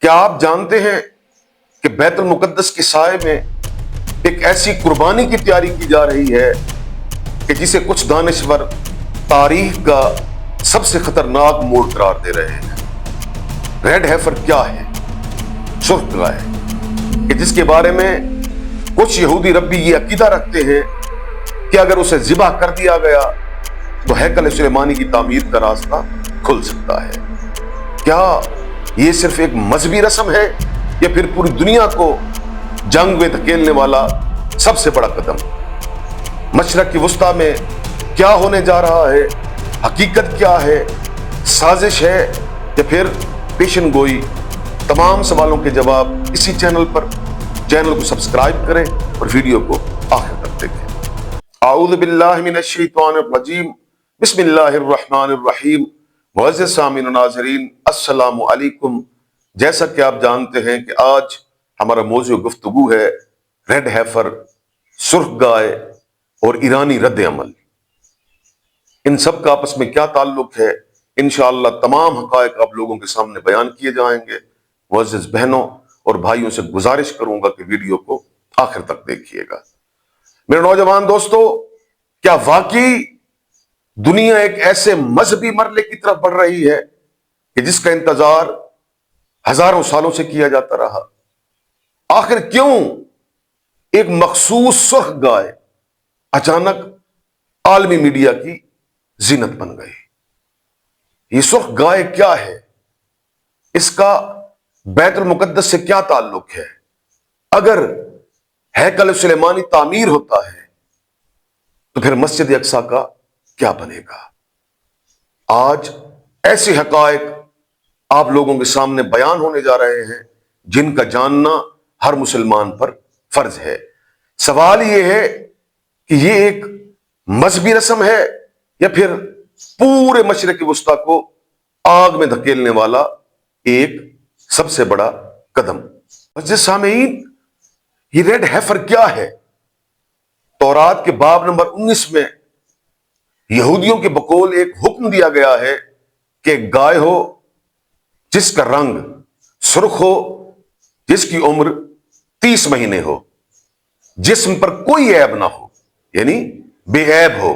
क्या आप जानते हैं कि बैतुल मुकद्दस के साए में एक ऐसी कुर्बानी की तैयारी की जा रही है कि जिसे कुछ दानिशवर तारीख का सबसे खतरनाक मोड़ करार दे रहे हैं। रेड heifer क्या है? सुर्ख गाय, कि जिसके बारे में कुछ यहूदी रब्बी ये अकीदा रखते हैं कि अगर उसे ज़िबा कर दिया गया तो हैकल सुलेमानी की तामीर का रास्ता खुल सकता है। क्या ये सिर्फ एक मजहबी रस्म है या फिर पूरी दुनिया को जंग में धकेलने वाला सबसे बड़ा कदम? मशरक की वुस्ता में क्या होने जा रहा है? हकीकत क्या है? साजिश है या फिर पेशन गोई? तमाम सवालों के जवाब इसी चैनल पर। चैनल को सब्सक्राइब करें और वीडियो को आखिर तक देखें। आऊज़ु बिल्लाहि मिनश शैतानिर रजीम, बिस्मिल्लाहिर रहमानिर रहीम। मुअज़्ज़िज़ सामीन और नाज़रीन, अस्सलामु अलैकुम। जैसा कि आप जानते हैं कि आज हमारा मौज़ू गुफ्तगू है रेड heifer, सुर्ख गाय और ईरानी रद्द अमल। इन सब का आपस में क्या ताल्लुक है, इंशाअल्लाह तमाम हक़ाइक़ आप लोगों के सामने बयान किए जाएंगे। मुअज़्ज़िज़ बहनों और भाइयों से गुजारिश करूंगा कि वीडियो को आखिर तक देखिएगा। मेरे नौजवान दोस्तों, क्या वाकई दुनिया एक ऐसे मजहबी मरले की तरफ बढ़ रही है कि जिसका इंतजार हजारों सालों से किया जाता रहा? आखिर क्यों एक मखसूस सुर्ख गाय अचानक आलमी मीडिया की जीनत बन गई? ये सुर्ख गाय क्या है? इसका बैतुल मुकद्दस से क्या ताल्लुक है? अगर हैकल सुलेमानी तामीर होता है तो फिर मस्जिद अक्सा का क्या बनेगा? आज ऐसे हक़ाइक़ आप लोगों के सामने बयान होने जा रहे हैं जिनका जानना हर मुसलमान पर फर्ज है। सवाल यह है कि यह एक मजहबी रस्म है या फिर पूरे मशरिक़ वुस्ता को आग में धकेलने वाला एक सबसे बड़ा कदम? मुअज़्ज़िज़ सामीन, ये रेड heifer क्या है? तौरात के बाब नंबर 19 में यहूदियों के बकौल एक हुक्म दिया गया है कि गाय हो जिसका रंग सुर्ख हो, जिसकी उम्र 30 महीने हो, जिस्म पर कोई ऐब ना हो, यानी बेऐब हो,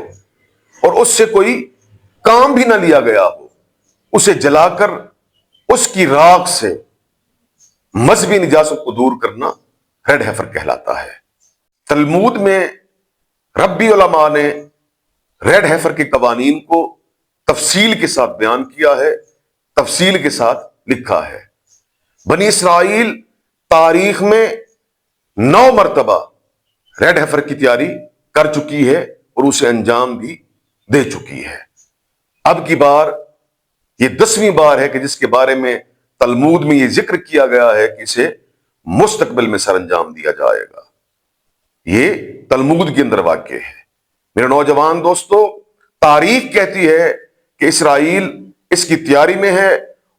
और उससे कोई काम भी ना लिया गया हो, उसे जलाकर उसकी राख से मजहबी निजासत को दूर करना रेड heifer कहलाता है। तलमूद में रब्बी उलमा ने रेड heifer के कवानीन को तफसील के साथ बयान किया है, तफसील के साथ लिखा है। बनी इसराइल तारीख में 9 मरतबा रेड heifer की तैयारी कर चुकी है और उसे अंजाम भी दे चुकी है। अब की बार ये 10वीं बार है कि जिसके बारे में तलमूद में ये जिक्र किया गया है कि इसे मुस्तकबिल में सरअंजाम दिया जाएगा। ये तलमूद के अंदर वाक़ है। मेरे नौजवान दोस्तों, तारीख कहती है कि इसराइल इसकी तैयारी में है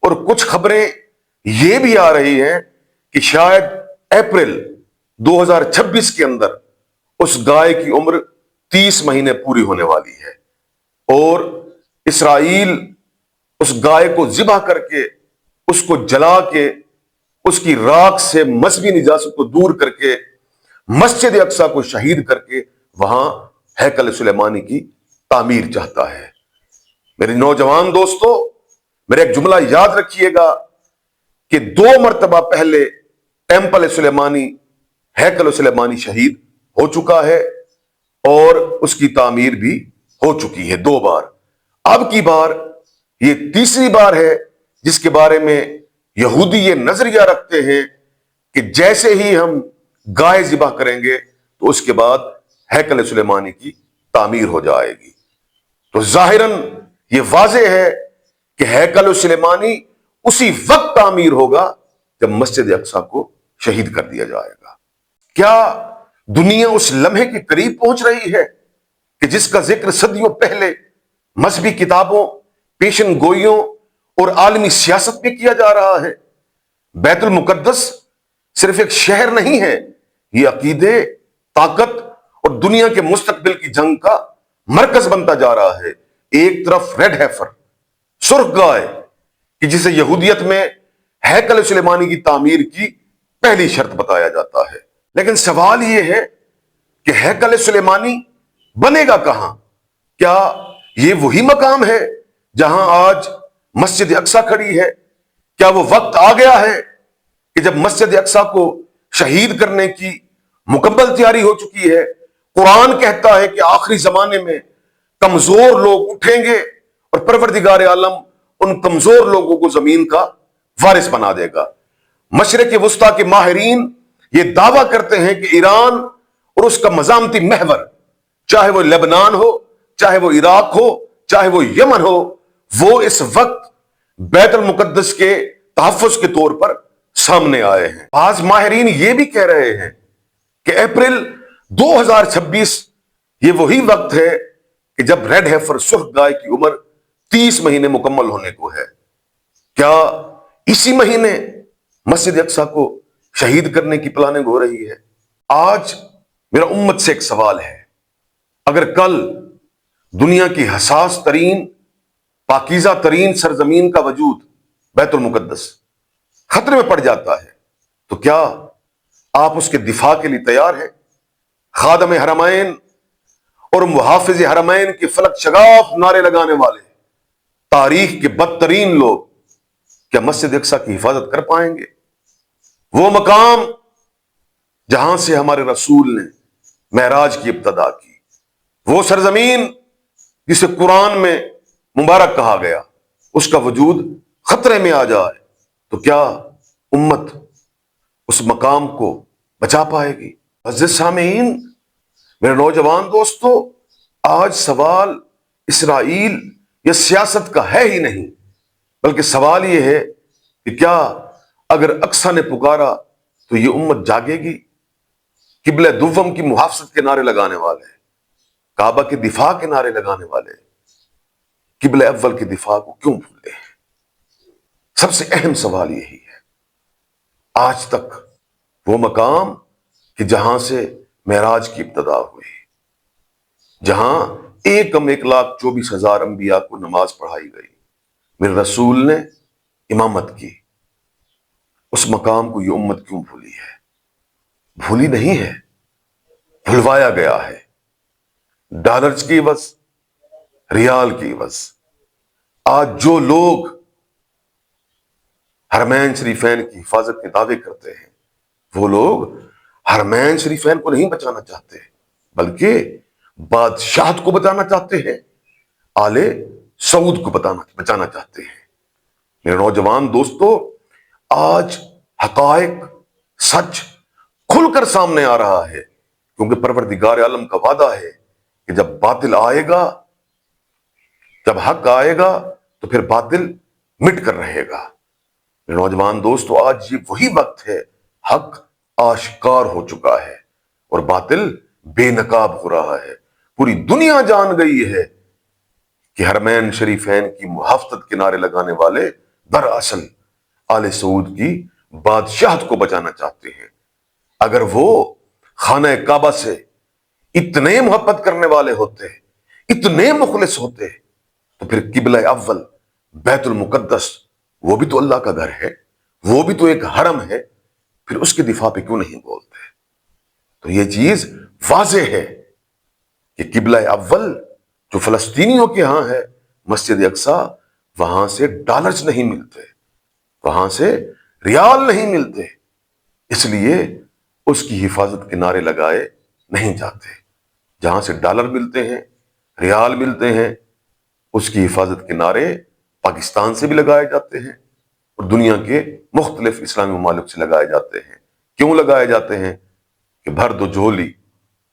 और कुछ खबरें ये भी आ रही हैं कि शायद अप्रैल 2026 के अंदर उस गाय की उम्र 30 महीने पूरी होने वाली है और इसराइल उस गाय को ज़िबा करके, उसको जला के, उसकी राख से मजहबी निजासत को दूर करके, मस्जिद अक्सा को शहीद करके वहां हैकल सुलेमानी की तामीर चाहता है। मेरे नौजवान दोस्तों, मेरा एक जुमला याद रखिएगा कि 2 मरतबा पहले टेंपल सुलेमानी, हैकल सुलेमानी शहीद हो चुका है और उसकी तामीर भी हो चुकी है 2 बार। अब की बार ये 3री बार है जिसके बारे में यहूदी ये नजरिया रखते हैं कि जैसे ही हम गाय ज़िबा करेंगे तो उसके बाद हैकल सुलेमानी की तामीर हो जाएगी। तो जाहिरन ये वाज़ेह है कि हैकल सुलेमानी उसी वक्त तामीर होगा जब मस्जिद अक्सा को शहीद कर दिया जाएगा। क्या दुनिया उस लम्हे के करीब पहुंच रही है कि जिसका जिक्र सदियों पहले मजहबी किताबों, पेशन गोइयों और आलमी सियासत में किया जा रहा है? बैतुल मुकद्दस सिर्फ एक शहर नहीं है, यह अकीदे, ताकत और दुनिया के मुस्तकबिल की जंग का मरकज बनता जा रहा है। एक तरफ रेड heifer, सुर्ख गाय, कि जिसे यहूदियत में हैकल सुलेमानी की तामीर की पहली शर्त बताया जाता है। लेकिन सवाल यह है कि हैकल सुलेमानी बनेगा कहां? क्या यह वही मकाम है जहां आज मस्जिद अक्सा खड़ी है? क्या वो वक्त आ गया है कि जब मस्जिद अक्सा को शहीद करने की मुकम्मल तैयारी हो चुकी है? कुरान कहता है कि आखिरी जमाने में कमजोर लोग उठेंगे और परवरदिगार आलम उन कमजोर लोगों को जमीन का वारिस बना देगा। मशरिक वुस्ता के माहिरीन ये दावा करते हैं कि ईरान और उसका मजामती महवर, चाहे वो लेबनान हो, चाहे वो इराक हो, चाहे वो यमन हो, वो इस वक्त बैतुल मुकद्दस के तहफ्फुज के तौर पर सामने आए हैं। आज माहिरीन ये भी कह रहे हैं कि अप्रैल 2026 ये वही वक्त है कि जब रेड हेफर सुर्ख गाय की उम्र 30 महीने मुकम्मल होने को है। क्या इसी महीने मस्जिद अक्सा को शहीद करने की प्लानिंग हो रही है? आज मेरा उम्मत से एक सवाल है, अगर कल दुनिया की हसास तरीन, पाकीज़ा तरीन सरजमीन का वजूद बैतुल मुकद्दस खतरे में पड़ जाता है, तो क्या आप उसके दिफा के लिए तैयार हैं? खादम हरमैन और मुहाफिज हरमैन के फलक शगाफ नारे लगाने वाले तारीख के बदतरीन लोग क्या मस्जिद अक्सा की हिफाजत कर पाएंगे? वो मकाम जहां से हमारे रसूल ने महराज की इब्तदा की, वो सरजमीन जिसे कुरान में मुबारक कहा गया, उसका वजूद खतरे में आ जाए तो क्या उम्मत उस मकाम को बचा पाएगी? अज़ीज़ सामीन, मेरे नौजवान दोस्तों, आज सवाल इसराइल या सियासत का है ही नहीं, बल्कि सवाल यह है कि क्या अगर अक्सा ने पुकारा तो यह उम्मत जागेगी? किबले दुव्वम की मुहाफजत के नारे लगाने वाले, काबा के दिफा के नारे लगाने वाले, किबले अव्वल के दिफा को क्यों भूले? सबसे अहम सवाल यही है। आज तक वो मकाम कि जहां से महराज की इब्तदा हुई, जहां 1,24,000 अंबिया को नमाज पढ़ाई गई, मेरे रसूल ने इमामत की, उस मकाम को ये उम्मत क्यों भूली है? भूली नहीं है, भुलवाया गया है। डॉलर्स की बस, रियाल की बस। आज जो लोग हरमैन शरीफैन की हिफाजत के दावे करते हैं, वो लोग हरमैन शरीफैन को नहीं बचाना चाहते, बल्कि बादशाहत को बचाना चाहते हैं, आले सऊद को बचाना चाहते हैं। मेरे नौजवान दोस्तों, आज हकायक, सच खुलकर सामने आ रहा है, क्योंकि परवरदिगार आलम का वादा है कि जब बातिल आएगा, जब हक आएगा, तो फिर बातिल मिट कर रहेगा। मेरे नौजवान दोस्तों, आज ये वही वक्त है, हक आश्कार हो चुका है और बातिल बेनकाब हो रहा है। पूरी दुनिया जान गई है कि हरमैन शरीफैन की मुहाफजत के नारे लगाने वाले दरअसल आले सऊद की बादशाहत को बचाना चाहते हैं। अगर वो खाना काबा से इतने मोहब्बत करने वाले होते, इतने मुखलिस होते, तो फिर किबला अव्वल बैतुल मुकद्दस, वो भी तो अल्लाह का घर है, वो भी तो एक हरम है, फिर उसके दिफा पे क्यों नहीं बोलते? तो ये चीज वाज़ेह है कि किबला अव्वल जो फलस्तीनियों के यहां है, मस्जिद अक्सा, वहां से डॉलर्स नहीं मिलते, वहां से रियाल नहीं मिलते, इसलिए उसकी हिफाजत के नारे लगाए नहीं जाते। जहां से डॉलर मिलते हैं, रियाल मिलते हैं, उसकी हिफाजत के नारे पाकिस्तान से भी लगाए जाते हैं और दुनिया के मुख्तलिफ इस्लामी ममालिक से लगाए जाते हैं। क्यों लगाए जाते हैं? कि भर दो झोली,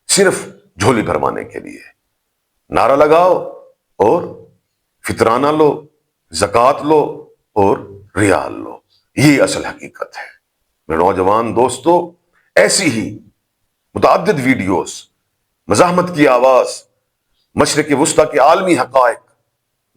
सिर्फ झोली भरवाने के लिए। नारा लगाओ और फितराना लो, ज़कात लो और रियाल लो, ये असल हकीकत है। मेरे नौजवान दोस्तों, ऐसी ही मुतअद्दिद वीडियोस, मज़ाहमत की आवाज, मशरिक़ वुस्ता के आलमी हक़ाइक़,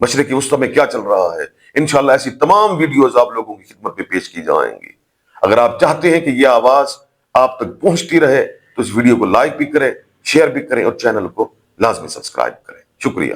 मशरिक़ वुस्ता में क्या चल रहा है, इंशाअल्लाह ऐसी तमाम वीडियोस आप लोगों की खिदमत में पेश की जाएंगी। अगर आप चाहते हैं कि यह आवाज आप तक पहुंचती रहे तो इस वीडियो को लाइक भी करें, शेयर भी करें और चैनल को लाजमी सब्सक्राइब करें। शुक्रिया।